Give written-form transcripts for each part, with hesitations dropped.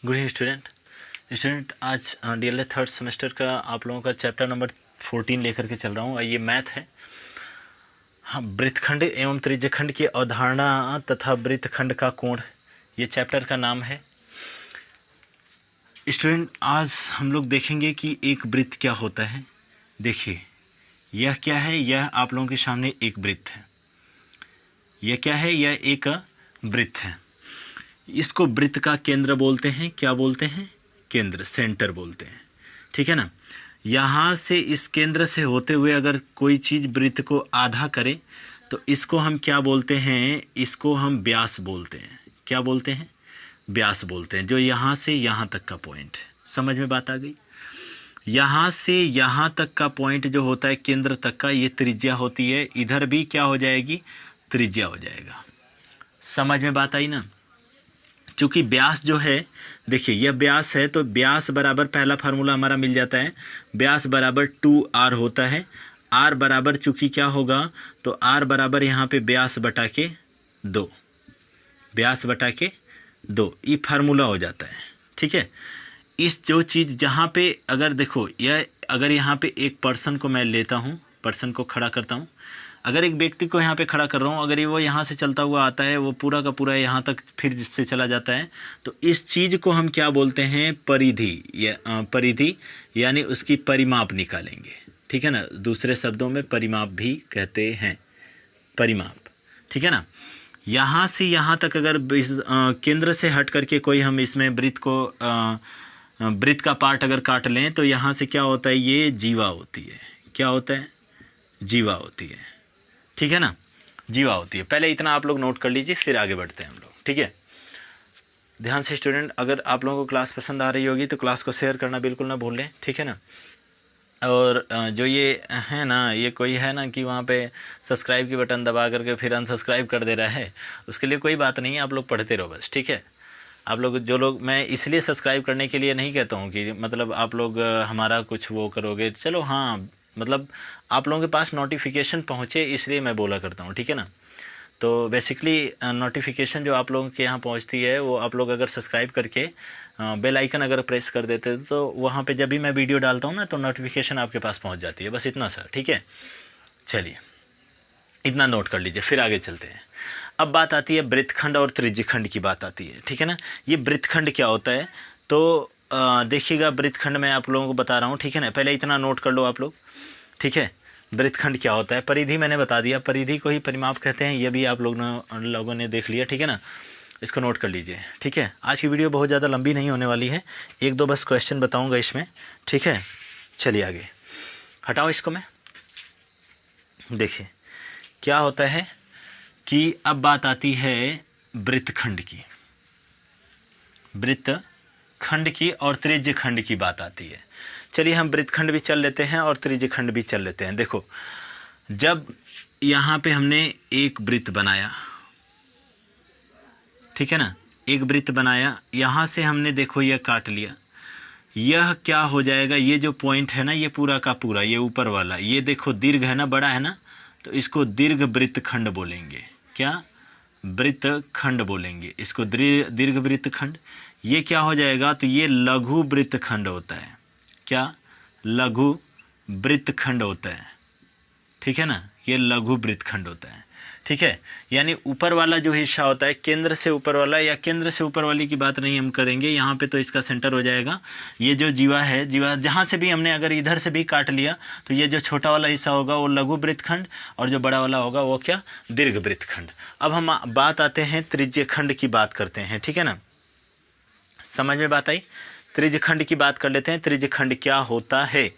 Good evening student आज DElEd third semester का आप लोगों का चैप्टर नंबर 14 लेकर के चल रहा हूँ। ये मैथ है। हाँ, वृत्तखंड एवं त्रिज्यखंड की अवधारणा तथा वृत्तखंड का कोण, ये चैप्टर का नाम है। स्टूडेंट आज हम लोग देखेंगे कि एक वृत्त क्या होता है। देखिए यह क्या है, यह आप लोगों के सामने एक वृत्त है। यह क्या है, यह एक वृत्त है। इसको वृत्त का केंद्र बोलते हैं। क्या बोलते हैं? केंद्र, सेंटर बोलते हैं। ठीक है ना। यहाँ से इस केंद्र से होते हुए अगर कोई चीज़ वृत्त को आधा करे तो इसको हम क्या बोलते हैं? इसको हम व्यास बोलते हैं। क्या बोलते हैं? व्यास बोलते हैं। जो यहाँ से यहाँ तक का पॉइंट है। समझ में बात आ गई? यहाँ से यहाँ तक का पॉइंट जो होता है केंद्र तक का, ये त्रिज्या होती है। इधर भी क्या हो जाएगी? त्रिज्या हो जाएगा। समझ में बात आई ना। चूँकि व्यास जो है, देखिए यह व्यास है तो व्यास बराबर पहला फार्मूला हमारा मिल जाता है। व्यास बराबर 2r होता है। r बराबर चूँकि क्या होगा तो r बराबर यहाँ पे व्यास बटा के 2, व्यास बटा के 2, ये फार्मूला हो जाता है। ठीक है। इस जो चीज़ जहाँ पे अगर देखो यह, अगर यहाँ पे एक पर्सन को मैं लेता हूँ, पर्सन को खड़ा करता हूँ, अगर एक व्यक्ति को यहाँ पे खड़ा कर रहा हूँ, अगर ये वो यहाँ से चलता हुआ आता है, वो पूरा का पूरा यहाँ तक फिर से चला जाता है, तो इस चीज़ को हम क्या बोलते हैं? परिधि। या परिधि यानी उसकी परिमाप निकालेंगे। ठीक है ना। दूसरे शब्दों में परिमाप भी कहते हैं, परिमाप। ठीक है ना। यहाँ से यहाँ तक अगर केंद्र से हट करके कोई हम इसमें वृत्त को वृत्त का पार्ट अगर काट लें तो यहाँ से क्या होता है? ये जीवा होती है। क्या होता है? जीवा होती है। ठीक है ना, जीवा होती है। पहले इतना आप लोग नोट कर लीजिए, फिर आगे बढ़ते हैं हम लोग। ठीक है। ध्यान से स्टूडेंट, अगर आप लोगों को क्लास पसंद आ रही होगी तो क्लास को शेयर करना बिल्कुल ना भूलें। ठीक है ना। और जो ये है ना, ये कोई है ना कि वहाँ पे सब्सक्राइब की बटन दबा करके फिर अनसब्सक्राइब कर दे रहा है, उसके लिए कोई बात नहीं है। आप लोग पढ़ते रहो बस। ठीक है। आप लोग जो लोग, मैं इसलिए सब्सक्राइब करने के लिए नहीं कहता हूँ कि मतलब आप लोग हमारा कुछ वो करोगे, चलो हाँ, मतलब आप लोगों के पास नोटिफिकेशन पहुँचे इसलिए मैं बोला करता हूँ। ठीक है ना। तो बेसिकली नोटिफिकेशन जो आप लोगों के यहाँ पहुँचती है वो आप लोग अगर सब्सक्राइब करके बेल आइकन अगर प्रेस कर देते तो वहाँ पे जब भी मैं वीडियो डालता हूँ ना तो नोटिफिकेशन आपके पास पहुँच जाती है। बस इतना सा। ठीक है। चलिए इतना नोट कर लीजिए, फिर आगे चलते हैं। अब बात आती है वृत्तखंड और त्रिज्यखंड की बात आती है। ठीक है ना। ये वृत्तखंड क्या होता है तो देखिएगा, वृत्तखंड मैं आप लोगों को बता रहा हूँ। ठीक है ना। पहले इतना नोट कर लो आप लोग। ठीक है। वृत्तखंड क्या होता है? परिधि मैंने बता दिया, परिधि को ही परिमाप कहते हैं। ये भी आप लोगों ने देख लिया। ठीक है ना। इसको नोट कर लीजिए। ठीक है। आज की वीडियो बहुत ज़्यादा लंबी नहीं होने वाली है, एक दो बस क्वेश्चन बताऊंगा इसमें। ठीक है। चलिए आगे हटाओ इसको। मैं देखिए क्या होता है कि अब बात आती है वृत्तखंड की, वृत्तखंड की और त्रिज्यखंड की बात आती है। चलिए हम वृत्तखंड भी चल लेते हैं और त्रिज्यखंड भी चल लेते हैं। देखो जब यहाँ पे हमने एक वृत्त बनाया, ठीक है ना, एक वृत्त बनाया, यहाँ से हमने देखो यह काट लिया, यह क्या हो जाएगा? ये जो पॉइंट है ना, ये पूरा का पूरा, ये ऊपर वाला, ये देखो दीर्घ है ना, बड़ा है ना, तो इसको दीर्घ वृत्तखंड बोलेंगे। क्या? वृत्तखंड बोलेंगे इसको, दीर्घ वृत्तखंड। ये क्या हो जाएगा? तो ये लघु वृत्तखंड होता है। क्या? लघु वृत्तखंड होता है। ठीक है ना। ये लघु वृत्तखंड होता है। ठीक है। यानी ऊपर वाला जो हिस्सा होता है, केंद्र से ऊपर वाला, या केंद्र से ऊपर वाली की बात नहीं हम करेंगे यहाँ पे, तो इसका सेंटर हो जाएगा। ये जो जीवा है, जीवा जहाँ से भी हमने अगर इधर से भी काट लिया तो ये जो छोटा वाला हिस्सा होगा वो लघु वृत्तखंड, और जो बड़ा वाला होगा वो क्या? दीर्घ वृत्तखंड। अब हम बात आते हैं त्रिज्यखंड की बात करते हैं। ठीक है ना। समझ में बात आई? त्रिज्यखंड की बात कर लेते हैं। त्रिज्यखंड क्या होता है?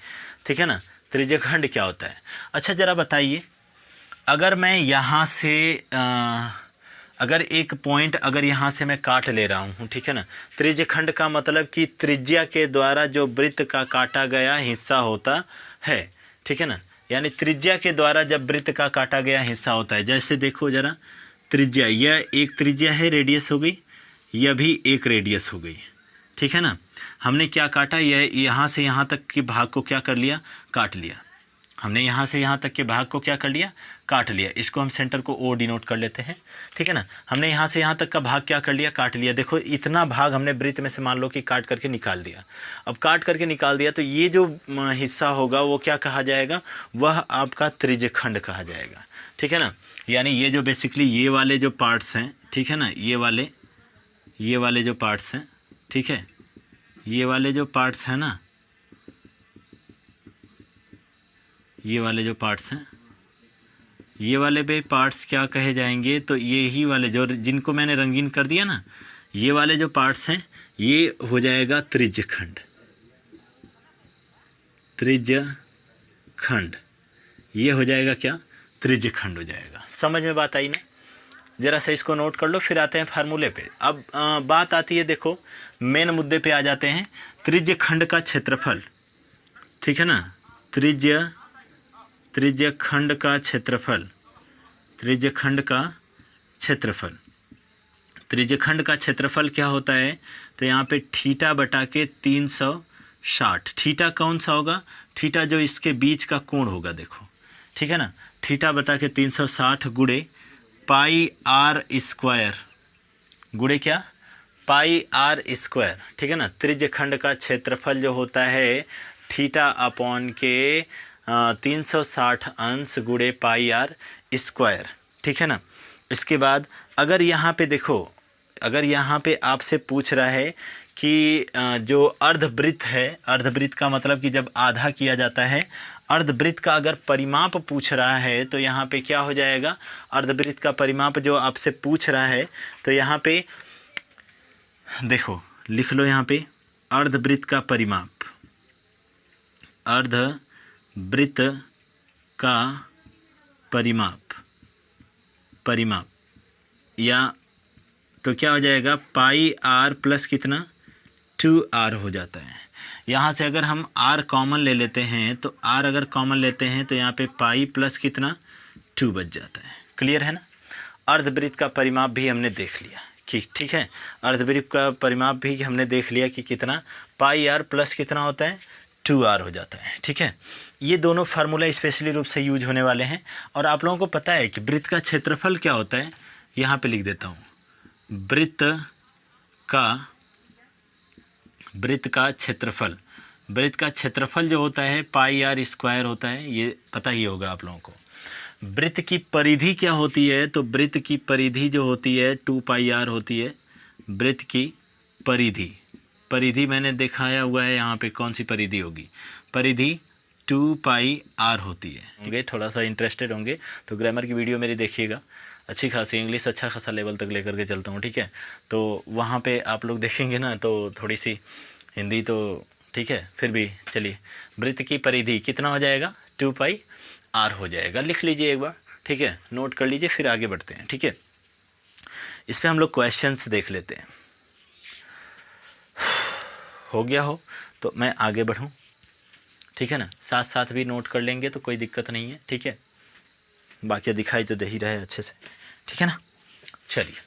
ठीक है ना। त्रिज्यखंड क्या होता है? अच्छा ज़रा बताइए, अगर मैं यहाँ से अगर एक पॉइंट अगर यहाँ से मैं काट ले रहा हूँ, ठीक है ना, त्रिज्यखंड का मतलब कि त्रिज्या के द्वारा जो वृत्त का काटा गया हिस्सा होता है। ठीक है ना। यानी त्रिज्या के द्वारा जब वृत्त का काटा गया हिस्सा होता है, जैसे देखो ज़रा, त्रिज्या, यह एक त्रिज्या है, रेडियस हो गई, यह भी एक रेडियस हो गई। ठीक है ना। हमने क्या काटा? यह यहाँ से यहाँ तक के भाग को क्या कर लिया? काट लिया। हमने यहाँ से यहाँ तक के भाग को क्या कर लिया, काट लिया। इसको हम सेंटर को ओ डिनोट कर लेते हैं, ठीक है ना। हमने यहाँ से यहाँ तक का भाग क्या कर लिया, काट लिया। देखो इतना भाग हमने वृत्त में से मान लो कि काट करके निकाल दिया। अब काट करके निकाल दिया तो ये जो हिस्सा होगा वो क्या कहा जाएगा, वह आपका त्रिज्यखंड कहा जाएगा, ठीक है ना। यानी ये जो बेसिकली ये वाले जो पार्ट्स हैं, ठीक है ना, ये वाले जो पार्ट्स हैं, ठीक है, ये वाले जो पार्ट्स हैं ना, ये वाले जो पार्ट्स हैं, ये वाले भी पार्ट्स क्या कहे जाएंगे, तो ये ही वाले जो जिनको मैंने रंगीन कर दिया ना, ये वाले जो पार्ट्स हैं ये हो जाएगा त्रिज्यखंड। त्रिज्यखंड ये हो जाएगा क्या, त्रिज्यखंड हो जाएगा। समझ में बात आई ना, ज़रा सा इसको नोट कर लो, फिर आते हैं फार्मूले पे। अब बात आती है, देखो मेन मुद्दे पे आ जाते हैं, त्रिज्यखंड का क्षेत्रफल, ठीक है ना। त्रिज्यखंड का क्षेत्रफल, त्रिज्यखंड का क्षेत्रफल, त्रिज्यखंड का क्षेत्रफल क्या होता है, तो यहाँ पे थीटा बटा के 360। थीटा कौन सा होगा, थीटा जो इसके बीच का कोण होगा, देखो, ठीक है ना। थीटा बटा के 360 गुणे पाई आर स्क्वायर, गुणे क्या, पाई आर स्क्वायर, ठीक है ना। त्रिज्यखंड का क्षेत्रफल जो होता है थीटा अपॉन के 360 अंश गुणे पाई आर स्क्वायर, ठीक है ना। इसके बाद अगर यहाँ पे देखो, अगर यहाँ पे आपसे पूछ रहा है कि जो अर्धवृत्त है, अर्धवृत्त का मतलब कि जब आधा किया जाता है, अर्धवृत्त का अगर परिमाप पूछ रहा है तो यहाँ पे क्या हो जाएगा, अर्धवृत्त का परिमाप जो आपसे पूछ रहा है, तो यहाँ पे देखो लिख लो, यहाँ पे अर्धवृत्त का परिमाप, अर्धवृत्त का परिमाप या तो क्या हो जाएगा, पाई आर प्लस कितना, 2r हो जाता है। यहाँ से अगर हम r कॉमन ले लेते हैं, तो r अगर कॉमन लेते हैं तो यहाँ पे पाई प्लस कितना, 2 बच जाता है। क्लियर है ना। अर्धवृत्त का परिमाप भी हमने देख लिया कि ठीक है, अर्धवृत्त का परिमाप भी हमने देख लिया कि कितना, पाई आर प्लस कितना होता है, 2r हो जाता है, ठीक है। ये दोनों फार्मूला स्पेशली रूप से यूज होने वाले हैं। और आप लोगों को पता है कि वृत्त का क्षेत्रफल क्या होता है, यहाँ पे लिख देता हूँ, वृत्त का क्षेत्रफल, वृत्त का क्षेत्रफल जो होता है पाई आर स्क्वायर होता है, ये पता ही होगा आप लोगों को। वृत्त की परिधि क्या होती है, तो वृत्त की परिधि जो होती है 2 पाई आर होती है। वृत्त की परिधि मैंने दिखाया हुआ है यहाँ पे, कौन सी परिधि होगी, परिधि 2 पाई आर होती है। होंगे थोड़ा सा इंटरेस्टेड होंगे तो ग्रामर की वीडियो मेरी देखिएगा, अच्छी खासी इंग्लिश अच्छा खासा लेवल तक लेकर के चलता हूँ, ठीक है। तो वहाँ पे आप लोग देखेंगे ना तो थोड़ी सी हिंदी तो ठीक है, फिर भी चलिए, वृत्त की परिधि कितना हो जाएगा, 2 पाई आर हो जाएगा। लिख लीजिए एक बार, ठीक है, नोट कर लीजिए, फिर आगे बढ़ते हैं, ठीक है। इस पर हम लोग क्वेश्चंस देख लेते हैं। हो गया हो तो मैं आगे बढ़ूँ, ठीक है ना, साथ साथ भी नोट कर लेंगे तो कोई दिक्कत नहीं है, ठीक है। बाकी दिखाई तो दे ही रहे अच्छे से, ठीक है ना। चलिए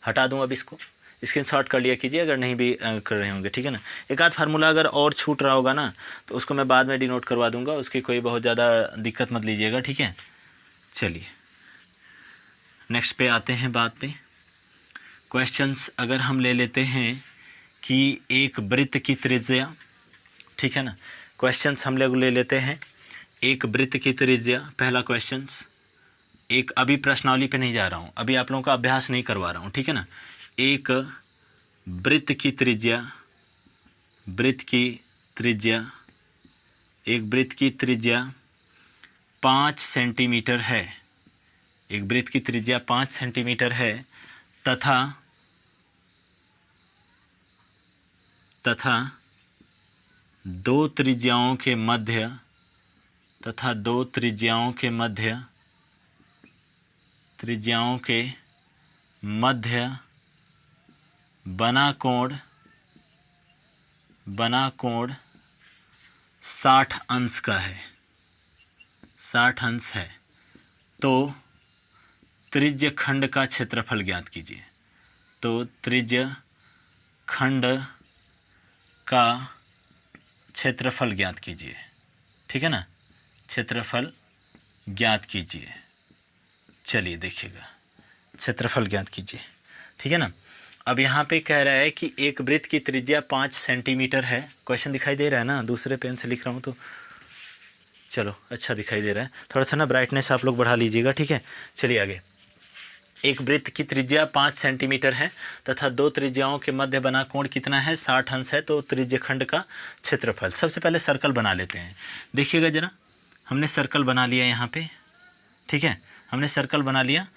हटा दूँ अब इसको, स्क्रीनशॉट कर लिया कीजिए अगर नहीं भी कर रहे होंगे, ठीक है ना। एक आध फार्मूला अगर और छूट रहा होगा ना तो उसको मैं बाद में डिनोट करवा दूंगा, उसकी कोई बहुत ज़्यादा दिक्कत मत लीजिएगा, ठीक है। चलिए नेक्स्ट पे आते हैं बात पे। क्वेश्चंस अगर हम ले लेते हैं कि एक वृत्त की त्रिज्या, ठीक है ना, क्वेश्चंस हम लोग ले लेते हैं एक वृत्त की त्रिज्या। पहला क्वेश्चंस, एक अभी प्रश्नावली पे नहीं जा रहा हूँ, अभी आप लोगों का अभ्यास नहीं करवा रहा हूँ, ठीक है ना। एक वृत्त की त्रिज्या, एक वृत्त की त्रिज्या 5 सेंटीमीटर है, एक वृत्त की त्रिज्या 5 सेंटीमीटर है तथा दो त्रिज्याओं के मध्य बना कोण 60 अंश का है, 60 अंश है, तो त्रिज्यखंड का क्षेत्रफल ज्ञात कीजिए। तो त्रिज्यखंड का क्षेत्रफल ज्ञात कीजिए, ठीक है ना, क्षेत्रफल ज्ञात कीजिए। चलिए देखिएगा, क्षेत्रफल ज्ञात कीजिए, ठीक है ना। अब यहाँ पे कह रहा है कि एक वृत्त की त्रिज्या 5 सेंटीमीटर है। क्वेश्चन दिखाई दे रहा है ना, दूसरे पेन से लिख रहा हूँ तो चलो अच्छा दिखाई दे रहा है। थोड़ा सा ना ब्राइटनेस आप लोग बढ़ा लीजिएगा, ठीक है। चलिए आगे। एक वृत्त की त्रिज्या 5 सेंटीमीटर है तथा दो त्रिज्याओं के मध्य बना कोण कितना है, 60 अंश है। तो त्रिज्यखंड का क्षेत्रफल। सबसे पहले सर्कल बना लेते हैं। देखिएगा जरा, हमने सर्कल बना लिया यहाँ पे, ठीक है, हमने सर्कल बना लिया।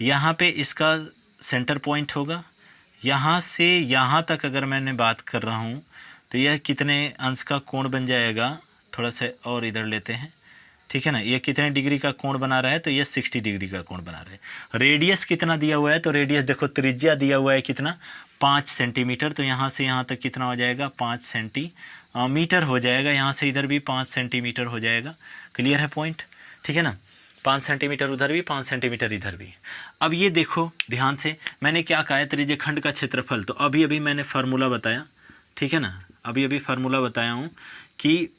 यहाँ पे इसका सेंटर पॉइंट होगा। यहाँ से यहाँ तक अगर मैंने बात कर रहा हूँ तो यह कितने अंश का कोण बन जाएगा, थोड़ा सा और इधर लेते हैं, ठीक है ना। ये कितने डिग्री का कोण बना रहा है, तो ये 60 डिग्री का कोण बना रहा है। रेडियस कितना दिया हुआ है, तो रेडियस देखो, त्रिज्या दिया हुआ है कितना, 5 सेंटीमीटर। तो यहाँ से यहाँ तक कितना हो जाएगा, 5 सेंटीमीटर हो जाएगा। यहाँ से इधर भी 5 सेंटीमीटर हो जाएगा। क्लियर है पॉइंट, ठीक है ना। 5 सेंटीमीटर उधर भी, 5 सेंटीमीटर इधर भी। अब ये देखो ध्यान से, मैंने क्या कहा है, त्रिज्यखंड का क्षेत्रफल। तो अभी अभी मैंने फार्मूला बताया, ठीक है ना, अभी अभी फार्मूला बताया हूँ कि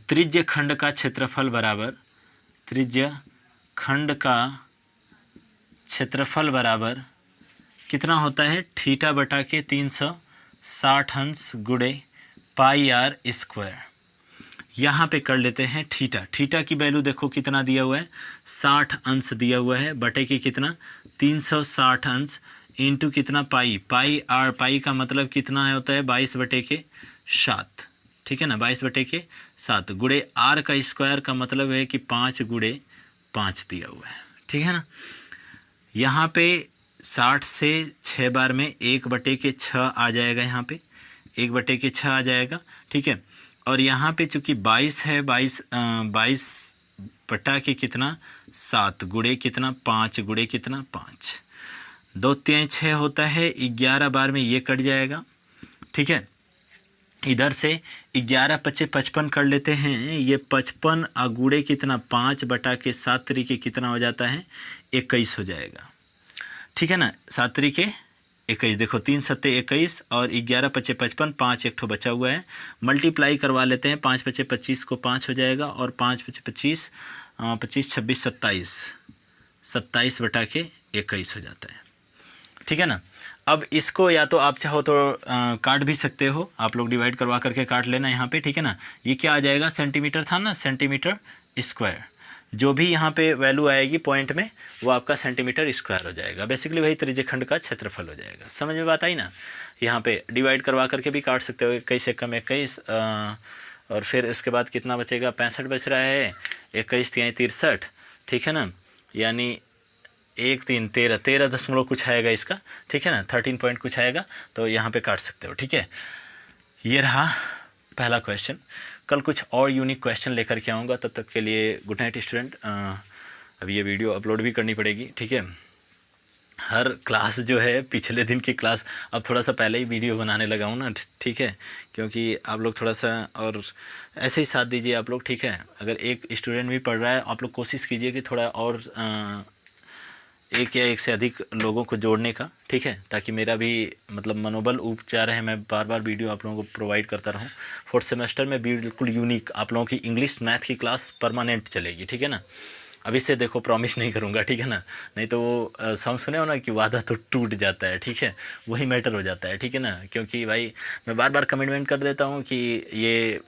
त्रिज्यखंड का क्षेत्रफल बराबर, त्रिज्यखंड का क्षेत्रफल बराबर कितना होता है, थीटा बटा के 360 अंश गुणे पाई आर स्क्वायर। यहाँ पे कर लेते हैं थीटा। थीटा की वैल्यू देखो कितना दिया हुआ है, 60 अंश दिया हुआ है, बटे के कितना, 360 अंश इंटू कितना, पाई। पाई आर, पाई का मतलब कितना होता है, 22/7, ठीक है ना, 22/7 गुणे आर का स्क्वायर का मतलब है कि 5 गुणे 5 दिया हुआ है, ठीक है ना। यहाँ पे 60 से 6 बार में 1/6 आ जाएगा, यहाँ पे 1/6 आ जाएगा, ठीक है। और यहाँ पे चूँकि 22 है, 22 बटा के कितना, 7 गुणे कितना, 5 गुणे कितना, 5, 2 3 6 होता है, 11 बार में ये कट जाएगा, ठीक है। इधर से 11 × 5 = 55 कर लेते हैं। ये 55 गुणे कितना, 5 बटा के 7 तरीके कितना हो जाता है, 21 हो जाएगा, ठीक है ना। 7 तरीके 21, देखो 3 7 21 और 11 × 5 = 55, 5 एक ठो बचा हुआ है, मल्टीप्लाई करवा लेते हैं। 5 × 5 = 25 को 5 हो जाएगा और 5 × 5 = 25, 25 26 27, 27 बटा के 21 हो जाता है, ठीक है ना। अब इसको या तो आप चाहो तो काट भी सकते हो, आप लोग डिवाइड करवा करके काट लेना यहाँ पे, ठीक है ना। ये क्या आ जाएगा, सेंटीमीटर था ना, सेंटीमीटर स्क्वायर। जो भी यहाँ पे वैल्यू आएगी पॉइंट में, वो आपका सेंटीमीटर स्क्वायर हो जाएगा। बेसिकली वही त्रिज्यखंड का क्षेत्रफल हो जाएगा। समझ में बात आई ना। यहाँ पे डिवाइड करवा करके भी काट सकते हो, 21 × 21, और फिर इसके बाद कितना बचेगा, 65 बच रहा है, 21 × 3 = 63, ठीक है ना। यानी 1 3 13 13 दशमलव कुछ आएगा इसका, ठीक है ना, 13 पॉइंट कुछ आएगा। तो यहाँ पे काट सकते हो, ठीक है। ये रहा पहला क्वेश्चन। कल कुछ और यूनिक क्वेश्चन लेकर के आऊँगा। तब तक के लिए गुड नाइट स्टूडेंट। अब ये वीडियो अपलोड भी करनी पड़ेगी, ठीक है। हर क्लास जो है, पिछले दिन की क्लास, अब थोड़ा सा पहले ही वीडियो बनाने लगा हूँ ना, ठीक है, क्योंकि आप लोग थोड़ा सा और ऐसे ही साथ दीजिए आप लोग, ठीक है। अगर एक स्टूडेंट भी पढ़ रहा है, आप लोग कोशिश कीजिए कि थोड़ा और एक या एक से अधिक लोगों को जोड़ने का, ठीक है, ताकि मेरा भी मतलब मनोबल ऊंचा रहे, मैं बार बार वीडियो आप लोगों को प्रोवाइड करता रहूं। 4th सेमेस्टर में बिल्कुल यूनिक आप लोगों की इंग्लिश मैथ की क्लास परमानेंट चलेगी, ठीक है ना। अभी से देखो प्रॉमिस नहीं करूंगा, ठीक है ना, नहीं तो वो सॉन्ग सुने हो ना कि वादा तो टूट जाता है, ठीक है, वही मैटर हो जाता है, ठीक है ना। क्योंकि भाई मैं बार बार कमिटमेंट कर देता हूँ कि ये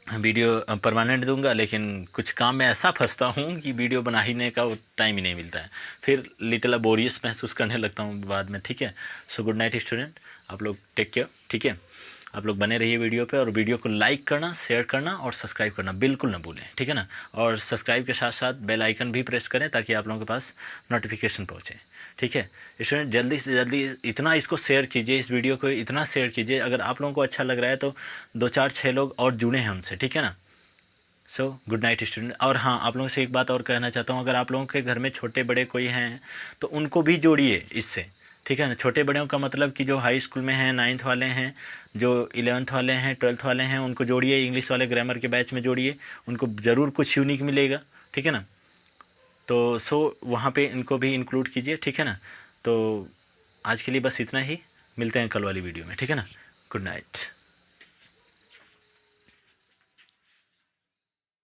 वीडियो परमानेंट दूंगा, लेकिन कुछ काम में ऐसा फंसता हूँ कि वीडियो बनाने का टाइम ही नहीं मिलता है, फिर लिटिल बोरियस महसूस करने लगता हूँ बाद में, ठीक है। सो गुड नाइट स्टूडेंट, आप लोग टेक केयर, ठीक है। आप लोग बने रहिए वीडियो पे, और वीडियो को लाइक करना, शेयर करना और सब्सक्राइब करना बिल्कुल ना भूलें, ठीक है ना। और सब्सक्राइब के साथ साथ बेल आइकन भी प्रेस करें ताकि आप लोगों के पास नोटिफिकेशन पहुँचे, ठीक है। स्टूडेंट जल्दी से जल्दी इतना इसको शेयर कीजिए, इस वीडियो को इतना शेयर कीजिए। अगर आप लोगों को अच्छा लग रहा है तो 2 4 6 लोग और जुड़े हैं हमसे, ठीक है ना। So good night student. और हाँ, आप लोगों से एक बात और कहना चाहता हूँ, अगर आप लोगों के घर में छोटे बड़े कोई हैं तो उनको भी जोड़िए इससे, ठीक है ना। छोटे बड़ों का मतलब कि जो हाई स्कूल में हैं, 9th वाले हैं, जो 11th वाले हैं, 12th वाले हैं, उनको जोड़िए, इंग्लिश वाले ग्रामर के बैच में जोड़िए, उनको ज़रूर कुछ यूनिक मिलेगा, ठीक है ना। तो वहाँ पे इनको भी इंक्लूड कीजिए, ठीक है ना। तो आज के लिए बस इतना ही, मिलते हैं कल वाली वीडियो में, ठीक है ना। Good night.